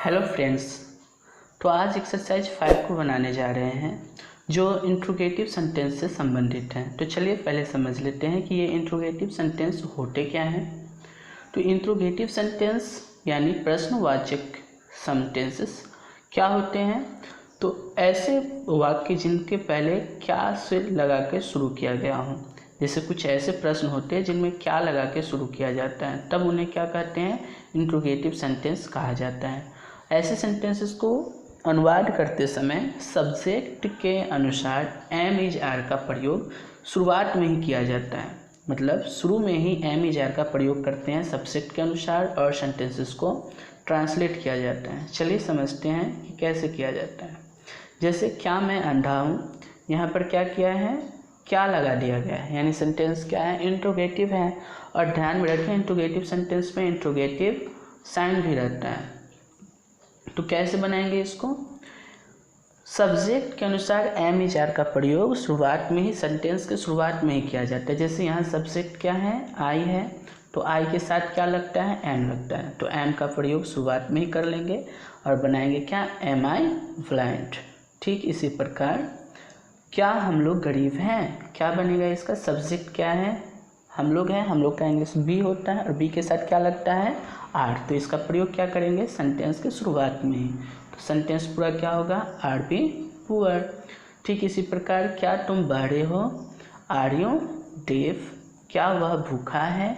Hello friends. तो आज exercise 5 को बनाने जा रहे हैं जो इंट्रोगेटिव सेंटेंस से संबंधित है। तो चलिए पहले समझ लेते हैं कि ये इंट्रोगेटिव सेंटेंस होते क्या हैं। तो इंट्रोगेटिव सेंटेंस यानी प्रश्नवाचक सेंटेंसेस क्या होते हैं। तो ऐसे वाक्य जिनके पहले क्या से लगा के शुरू किया गया हो, जैसे कुछ ऐसे प्रश्न होते हैं जिनमें क्या लगा के शुरू किया जाता है, तब उन्हें क्या कहते हैं, इंट्रोगेटिव सेंटेंस कहा जाता है। ऐसे सेंटेंसेस को अनुवाद करते समय सब्जेक्ट के अनुसार एम इज आर का प्रयोग शुरुआत में ही किया जाता है। मतलब शुरू में ही एम इज आर का प्रयोग करते हैं सब्जेक्ट के अनुसार और सेंटेंसेस को ट्रांसलेट किया जाता है। चलिए समझते हैं कि कैसे किया जाता है। जैसे क्या मैं अंधा हूँ, यहाँ पर क्या किया है, क्या लगा दिया गया है, यानी सेंटेंस क्या है, इंट्रोगेटिव है। और ध्यान में रखें इंट्रोगेटिव सेंटेंस में इंट्रोगेटिव साइन भी रहता है। तो कैसे बनाएंगे इसको, सब्जेक्ट के अनुसार एम इज आर का प्रयोग शुरुआत में ही, सेंटेंस के शुरुआत में ही किया जाता है। जैसे यहाँ सब्जेक्ट क्या है, आई है, तो आई के साथ क्या लगता है, एम लगता है, तो एम का प्रयोग शुरुआत में ही कर लेंगे और बनाएंगे क्या, एम आई ब्लाइंड। ठीक इसी प्रकार क्या हम लोग गरीब हैं, क्या बनेगा इसका, सब्जेक्ट क्या है, हम लोग हैं, हम लोग का इंग्लिश बी होता है और बी के साथ क्या लगता है, आर। तो इसका प्रयोग क्या करेंगे, सेंटेंस के शुरुआत में ही। तो सेंटेंस पूरा क्या होगा, आर बी पुअर। ठीक इसी प्रकार क्या तुम बहरे हो, आर यू डेफ, क्या वह भूखा है,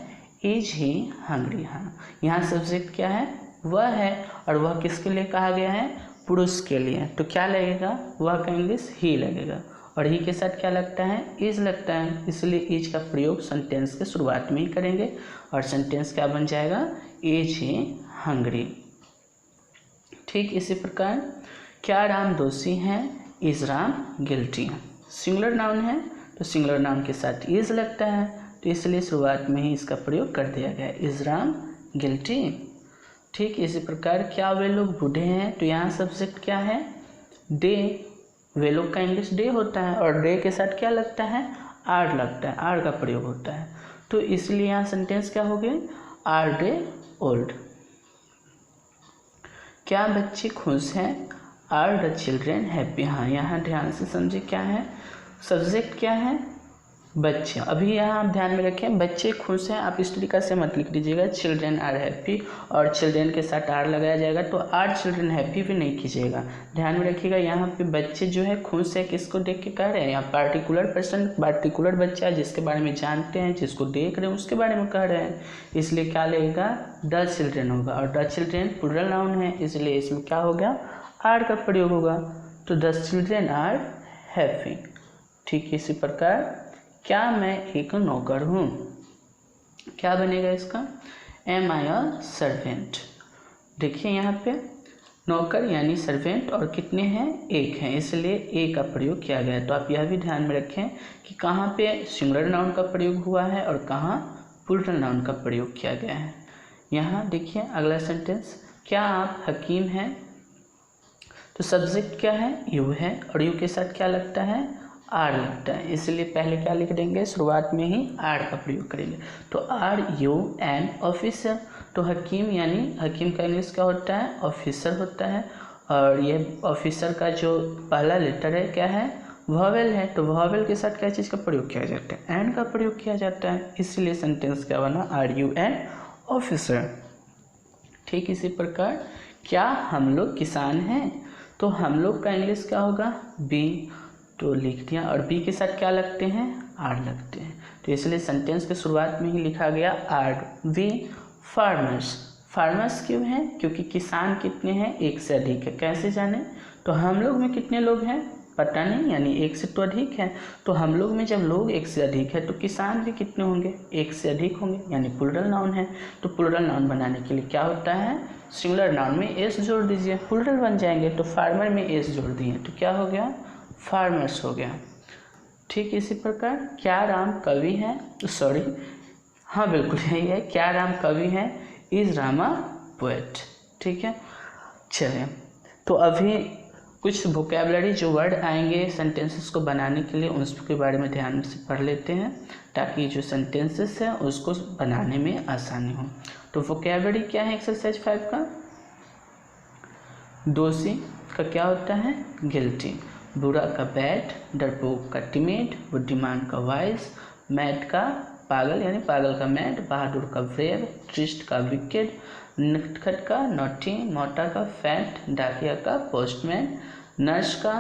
इज ही हंग्री। हाँ, यहाँ सब्जेक्ट क्या है, वह है, और वह किसके लिए कहा गया है, पुरुष के लिए। तो क्या लगेगा, वह का इंग्लिश ही लगेगा और ही के साथ क्या लगता है, इज लगता है, इसलिए इज का प्रयोग सेंटेंस के शुरुआत में ही करेंगे और सेंटेंस क्या बन जाएगा, इज ही हंग्री। ठीक इसी प्रकार क्या राम दोषी है, is Ram guilty. Singular noun है तो सिंगुलर नाउन के साथ इज लगता है, तो इसलिए शुरुआत में ही इसका प्रयोग कर दिया गया, इज राम गिल्टी। ठीक इसी प्रकार क्या वे लोग बूढ़े हैं, तो यहाँ सब्जेक्ट क्या है, दे, वे लोग का इंग्लिश डे होता है और डे के साथ क्या लगता है, आर लगता है, आर का प्रयोग होता है। तो इसलिए यहाँ सेंटेंस क्या हो गए, आर डे ओल्ड। क्या बच्चे खुश हैं, आर द चिल्ड्रेन हैप्पी। हाँ, यहाँ ध्यान से समझे क्या है, सब्जेक्ट क्या है, बच्चे। अभी यहाँ आप ध्यान में रखें, बच्चे खुश हैं, आप इस तरीका से मत लिख दीजिएगा चिल्ड्रेन आर हैप्पी और चिल्ड्रेन के साथ आर लगाया जाएगा, तो आर चिल्ड्रेन हैप्पी भी नहीं कीजिएगा। ध्यान में रखिएगा यहाँ पे बच्चे जो है खुश है, किसको देख के कह रहे हैं, यहाँ पार्टिकुलर पर्सन, पार्टिकुलर बच्चा जिसके बारे में जानते हैं, जिसको देख रहे हैं उसके बारे में कह रहे हैं, इसलिए क्या लगेगा, द चिल्ड्रेन होगा। और द चिल्ड्रेन प्लूरल नाउन है, इसलिए इसमें क्या हो गया, आर का प्रयोग होगा, तो द चिल्ड्रेन आर हैप्पी। ठीक इसी प्रकार क्या मैं एक नौकर हूँ, क्या बनेगा इसका, एम आई अ सर्वेंट। देखिए यहाँ पे नौकर यानी सर्वेंट और कितने हैं, एक हैं, इसलिए ए का प्रयोग किया गया है। तो आप यह भी ध्यान में रखें कि कहाँ पे सिंगुलर नाउन का प्रयोग हुआ है और कहाँ प्लूरल नाउन का प्रयोग किया गया है। यहाँ देखिए अगला सेंटेंस, क्या आप हकीम हैं, तो सब्जेक्ट क्या है, यू है और यू के साथ क्या लगता है, आर लगता है, इसलिए पहले क्या लिख देंगे, शुरुआत में ही आर का प्रयोग करेंगे। तो आर यू एन ऑफिसर, तो हकीम यानी हकीम का इंग्लिश क्या होता है, ऑफिसर होता है, और ये ऑफिसर का जो पहला लेटर है क्या है, वॉवेल है, तो वॉवेल के साथ क्या चीज़ का प्रयोग किया जाता है, एन का प्रयोग किया जाता है, इसलिए सेंटेंस क्या बना, आर यू एन ऑफिसर। ठीक इसी प्रकार क्या हम लोग किसान हैं, तो हम लोग का इंग्लिश क्या होगा, बी, तो लिख दिया, और बी के साथ क्या लगते हैं, आर लगते हैं, तो इसलिए सेंटेंस के शुरुआत में ही लिखा गया आर। वी फार्मर्स, फार्मर्स क्यों हैं, क्योंकि किसान कितने हैं, एक से अधिक है, कैसे जाने, तो हम लोग में कितने लोग हैं, पता नहीं, यानी एक से तो अधिक है, तो हम लोग में जब लोग एक से अधिक है तो किसान भी कितने होंगे, एक से अधिक होंगे, यानी प्लूरल नाउन है। तो प्लूरल नाउन बनाने के लिए क्या होता है, सिंगुलर नाउन में एस जोड़ दीजिए, प्लूरल बन जाएंगे, तो फार्मर में एस जोड़ दिए तो क्या हो गया, फार्मर्स हो गया। ठीक इसी प्रकार क्या राम कवि है, सॉरी हाँ बिल्कुल यही है, क्या राम कवि है, इज रामा पोएट। ठीक है, चलिए तो अभी कुछ वोकैबुलरी जो वर्ड आएंगे सेंटेंसेस को बनाने के लिए उसके बारे में ध्यान से पढ़ लेते हैं, ताकि जो सेंटेंसेस है उसको बनाने में आसानी हो। तो वोकैबुलरी क्या है एक्सरसाइज 5 का, दोषी का क्या होता है, गिल्टी। बुरा का बैड, डरपोक का टिमिड, बुद्धिमान का वाइज, मैड का पागल यानी पागल का मैड, बहादुर का ब्रेव, ट्रिस्ट का विकेड, नटखट का नॉटी, मोटा का फैट, डाकिया का पोस्टमैन, नर्स का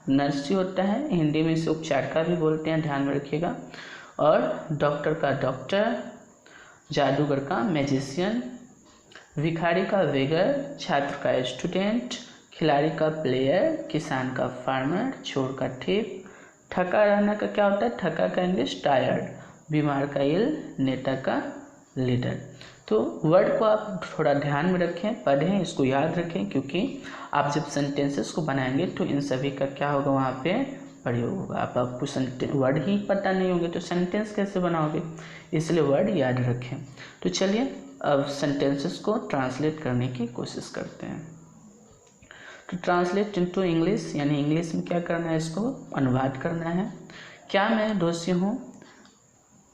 नर्स ही होता है, हिंदी में इसे उपचार का भी बोलते हैं, ध्यान में रखिएगा, और डॉक्टर का डॉक्टर, जादूगर का मैजिशियन, भिखारी का बेगर, छात्र का स्टूडेंट, खिलाड़ी का प्लेयर, किसान का फार्मर, चोर का थिप, थका रहना का क्या होता है, थका का इंग्लिश टायर्ड, बीमार का इल, नेता का लीडर। तो वर्ड को आप थोड़ा ध्यान में रखें, पढ़ें, इसको याद रखें, क्योंकि आप जब सेंटेंसेस को बनाएंगे तो इन सभी का क्या होगा, वहाँ पे प्रयोग होगा। आपको वर्ड ही पता नहीं होंगे तो सेंटेंस कैसे बनाओगे, इसलिए वर्ड याद रखें। तो चलिए अब सेंटेंसेस को ट्रांसलेट करने की कोशिश करते हैं। तो ट्रांसलेट इनटू इंग्लिश, यानी इंग्लिश में क्या करना है, इसको अनुवाद करना है। क्या मैं दोषी हूँ,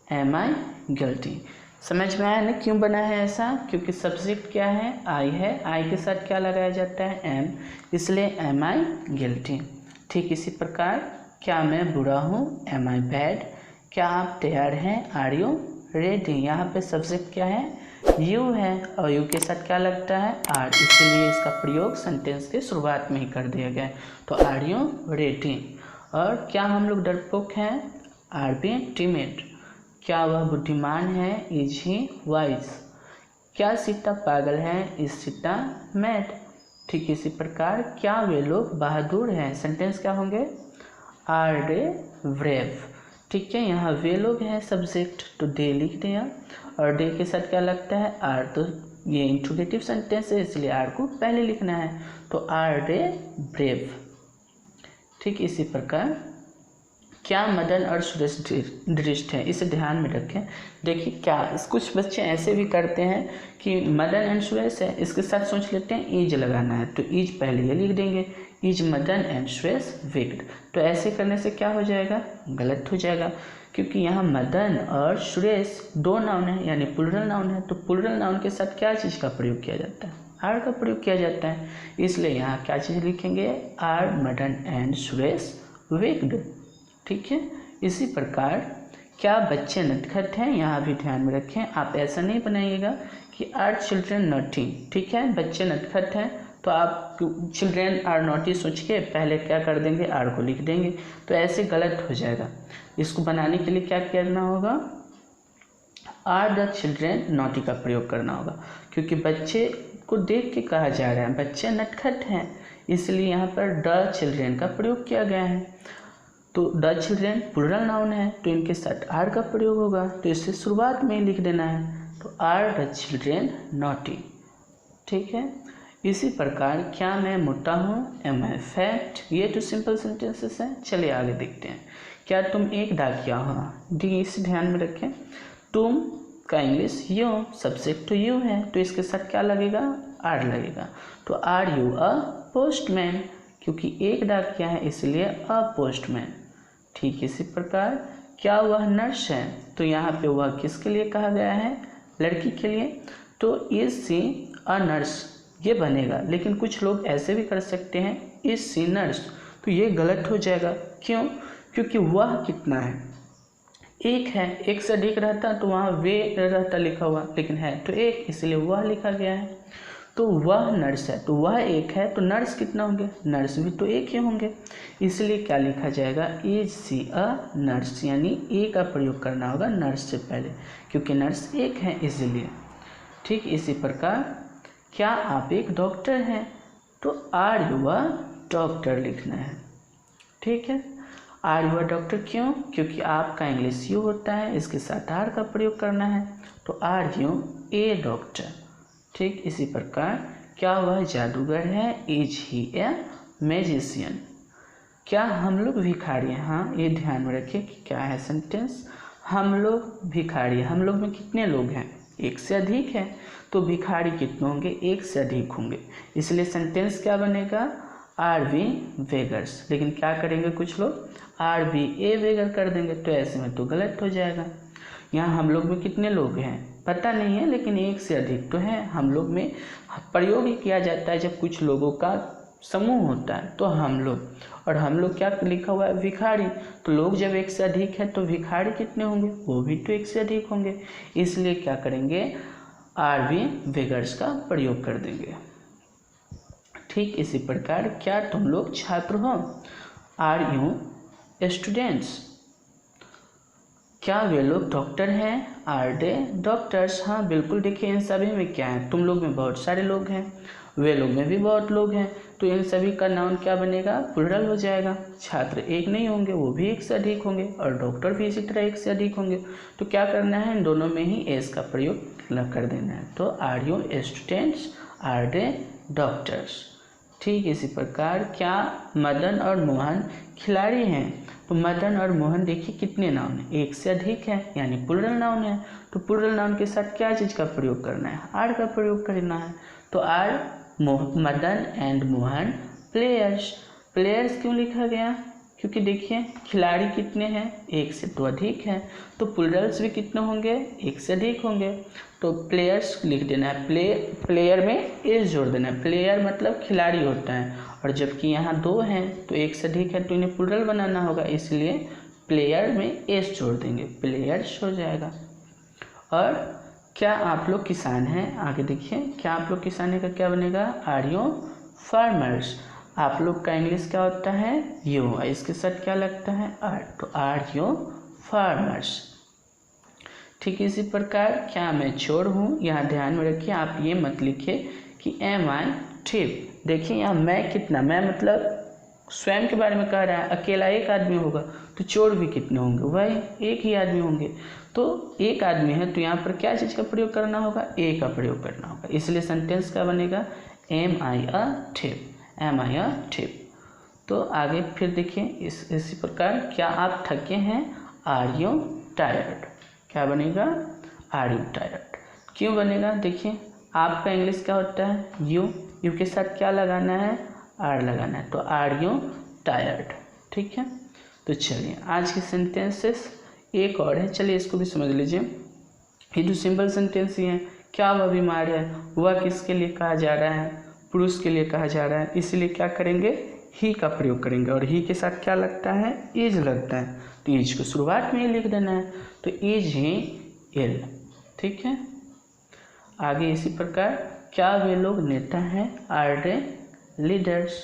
एम आई गिल्टी। समझ में आया ना क्यों बना है ऐसा, क्योंकि सब्जेक्ट क्या है, आई है, आई के साथ क्या लगाया जाता है, एम, इसलिए एम आई गिल्टी। ठीक इसी प्रकार क्या मैं बुरा हूँ, एम आई बैड। क्या आप तैयार हैं, आर यू रेडी। यहाँ पे सब्जेक्ट क्या है, यू है, और यू के साथ क्या लगता है, आर, इसलिए इसका प्रयोग सेंटेंस के शुरुआत में ही कर दिया गया है। तो आर यू रेडी। और क्या हम लोग डरपोक हैं, आर बी टिमिड। क्या वह बुद्धिमान है, इज ही वाइज। क्या सीता पागल है, इज सीता मैड। ठीक इसी प्रकार क्या वे लोग बहादुर हैं, सेंटेंस क्या होंगे, आर दे ब्रेव। ठीक है, यहाँ वे लोग हैं सब्जेक्ट, तो दे लिख दिया, और दे के साथ क्या लगता है, आर, तो ये इंट्रोगेटिव सेंटेंस है इसलिए आर को पहले लिखना है, तो आर दे ब्रेव। ठीक इसी प्रकार क्या मदन और सुरेश दृष्ट है, इसे ध्यान में रखें। देखिए क्या कुछ बच्चे ऐसे भी करते हैं कि मदन एंड सुरेश है, इसके साथ सोच लेते हैं ईज लगाना है, तो ईज पहले ये लिख देंगे, is Madan and Suresh wicked. तो ऐसे करने से क्या हो जाएगा, गलत हो जाएगा, क्योंकि यहाँ मदन और सुरेश दो नाउन है, यानी प्लूरल नाउन है, तो प्लूरल नाउन के साथ क्या चीज़ का प्रयोग किया जाता है, आर का प्रयोग किया जाता है, इसलिए यहाँ क्या चीज़ लिखेंगे, are Madan and Suresh wicked. ठीक है, इसी प्रकार क्या बच्चे नटखट हैं, यहाँ भी ध्यान में रखें, आप ऐसा नहीं बनाइएगा कि आर चिल्ड्रेन नॉटी। ठीक है, बच्चे नटखट हैं तो आप चिल्ड्रेन आर नॉटी सोच के पहले क्या कर देंगे, आर को लिख देंगे, तो ऐसे गलत हो जाएगा। इसको बनाने के लिए क्या करना होगा, आर द चिल्ड्रेन नॉटी का प्रयोग करना होगा, क्योंकि बच्चे को देख के कहा जा रहा है बच्चे नटखट हैं, इसलिए यहाँ पर द चिल्ड्रेन का प्रयोग किया गया है। तो द चिल्ड्रेन प्लूरल नाउन है, तो इनके साथ आर का प्रयोग होगा, तो इसे शुरुआत में ही लिख देना है, तो आर द चिल्ड्रेन नॉटी। ठीक है, इसी प्रकार क्या मैं मोटा हूँ, एम आई फैट। ये तो सिंपल सेंटेंसेस हैं, चलिए आगे देखते हैं। क्या तुम एक डाकिया हो, डी, इसे ध्यान में रखें। तुम का इंग्लिश यू, सब्जेक्ट तो यू है, तो इसके साथ क्या लगेगा, आर लगेगा, तो आर यू अ पोस्टमैन, क्योंकि एक डाकिया है इसलिए अ पोस्टमैन। ठीक इसी प्रकार क्या वह नर्स है, तो यहाँ पे वह किसके लिए कहा गया है, लड़की के लिए, तो इज सी अ नर्स ये बनेगा, लेकिन कुछ लोग ऐसे भी कर सकते हैं इज सी नर्स, तो ये गलत हो जाएगा। क्यों, क्योंकि वह कितना है, एक है, एक से अधिक रहता तो वहाँ वे रहता लिखा हुआ, लेकिन है तो एक, इसलिए वह लिखा गया है। तो वह नर्स है, तो वह एक है, तो नर्स कितना होंगे, नर्स भी तो एक ही होंगे, इसलिए क्या लिखा जाएगा, इज सी अ नर्स, यानी ए का प्रयोग करना होगा नर्स से पहले, क्योंकि नर्स एक है इसलिए। ठीक इसी प्रकार क्या आप एक डॉक्टर हैं, तो आर यू अ डॉक्टर लिखना है। ठीक है, आर यू अ डॉक्टर, क्यों, क्योंकि आपका इंग्लिश यू होता है, इसके साथ आर का प्रयोग करना है, तो आर यू ए डॉक्टर। ठीक इसी प्रकार क्या वह जादूगर है, इज ही ए मैजिशियन। क्या हम लोग भिखारी हैं, हाँ ये ध्यान में रखिए कि क्या है सेंटेंस, हम लोग भिखारी, हम लोग में कितने लोग हैं, एक से अधिक है, तो भिखारी कितने होंगे, एक से अधिक होंगे, इसलिए सेंटेंस क्या बनेगा, आर बी बेगर्स। लेकिन क्या करेंगे कुछ लोग, आर बी ए बेगर कर देंगे, तो ऐसे में तो गलत हो जाएगा। यहाँ हम लोग में कितने लोग हैं पता नहीं है, लेकिन एक से अधिक तो है। हम लोग में प्रयोग ही किया जाता है जब कुछ लोगों का समूह होता है तो हम लोग, और हम लोग क्या लिखा हुआ है भिखारी, तो लोग जब एक से अधिक है तो भिखारी कितने होंगे, वो भी तो एक से अधिक होंगे, इसलिए क्या करेंगे आर बी बेगर्स का प्रयोग कर देंगे। ठीक इसी प्रकार क्या तुम लोग छात्र हो, आर यू स्टूडेंट्स, क्या वे लोग डॉक्टर हैं, आर दे डॉक्टर्स। हाँ बिल्कुल, देखिए इन सभी में क्या है, तुम लोग में बहुत सारे लोग हैं, वे लोग में भी बहुत लोग हैं, तो इन सभी का नाउन क्या बनेगा, प्लूरल हो जाएगा। छात्र एक नहीं होंगे, वो भी एक से अधिक होंगे, और डॉक्टर भी इसी तरह एक से अधिक होंगे। तो क्या करना है, इन दोनों में ही एस का प्रयोग कर देना है। तो are you students, are they doctors. ठीक इसी प्रकार क्या मदन और मोहन खिलाड़ी हैं, तो मदन और मोहन देखिए कितने नाउन हैं, एक से अधिक है यानी प्लूरल नाउन है। तो प्लूरल नाउन के साथ क्या चीज़ का प्रयोग करना है, आर का प्रयोग करना है। तो are Madan and Mohan players. Players क्यों लिखा गया, क्योंकि देखिए खिलाड़ी कितने हैं, एक से तो अधिक हैं, तो प्लूरल्स भी कितने होंगे, एक से अधिक होंगे। तो प्लेयर्स लिख देना है, प्लेयर में एस जोड़ देना है, प्लेयर मतलब खिलाड़ी होता है, और जबकि यहाँ दो हैं तो एक से अधिक है तो इन्हें प्लूरल बनाना होगा, इसलिए प्लेयर में एस जोड़ देंगे, प्लेयर्स हो जाएगा। और क्या आप लोग किसान हैं, आगे देखिए क्या आप लोग किसान हैं का क्या बनेगा, आर यू फार्मर्स। आप लोग का इंग्लिश क्या होता है, यू, इसके साथ क्या लगता है, आर, तो आर यू फार्मर्स। ठीक इसी प्रकार क्या मैं चोर हूँ, यहाँ ध्यान में रखिए आप ये मत लिखिए कि एम आई थिप। देखिए यहाँ मैं कितना, मैं मतलब स्वयं के बारे में कह रहा है, अकेला एक आदमी होगा तो चोर भी कितने होंगे, वही एक ही आदमी होंगे। तो एक आदमी है तो यहाँ पर क्या चीज़ का प्रयोग करना होगा, ए का प्रयोग करना होगा, इसलिए सेंटेंस क्या बनेगा, एम आई अ थिप, एम आई अ थिप। तो आगे फिर देखिए इसी प्रकार क्या आप थके हैं, आर यू टायर्ड, क्या बनेगा, आर यू टायर्ड। क्यों बनेगा, देखिए आपका इंग्लिश क्या होता है, यू, यू के साथ क्या लगाना है, आर लगाना है, तो आर यू टायर्ड। ठीक है, तो चलिए आज के सेंटेंसेस एक और है, चलिए इसको भी समझ लीजिए। ये जो सिंपल सेंटेंस ही है, क्या वह बीमार है, वह किसके लिए कहा जा रहा है, पुरुष के लिए कहा जा रहा है, इसीलिए क्या करेंगे, ही का प्रयोग करेंगे, और ही के साथ क्या लगता है, इज लगता है, तो इज को शुरुआत में ही लिख देना है, तो इज ही इल। ठीक है, आगे इसी प्रकार क्या वे लोग नेता हैं, आर दे लीडर्स।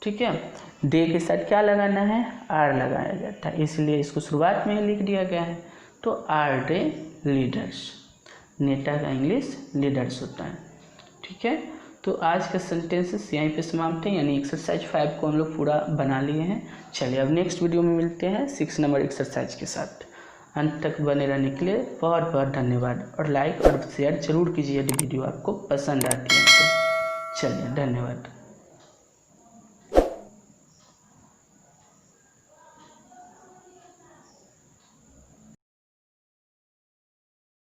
ठीक है, दे के साथ क्या लगाना है, आर लगाया जाता है, इसलिए इसको शुरुआत में ही लिख दिया गया है, तो आर दे लीडर्स। नेता का इंग्लिश लीडर्स होता है। ठीक है, तो आज का सेंटेंसेस यहीं पे समाप्त है, यानी एक्सरसाइज 5 को हम लोग पूरा बना लिए हैं। चलिए अब नेक्स्ट वीडियो में मिलते हैं 6 नंबर एक्सरसाइज के साथ। अंत तक बने रहने के लिए बहुत बहुत धन्यवाद, और लाइक और शेयर जरूर कीजिए यदि वीडियो आपको पसंद आती है तो। चलिए धन्यवाद।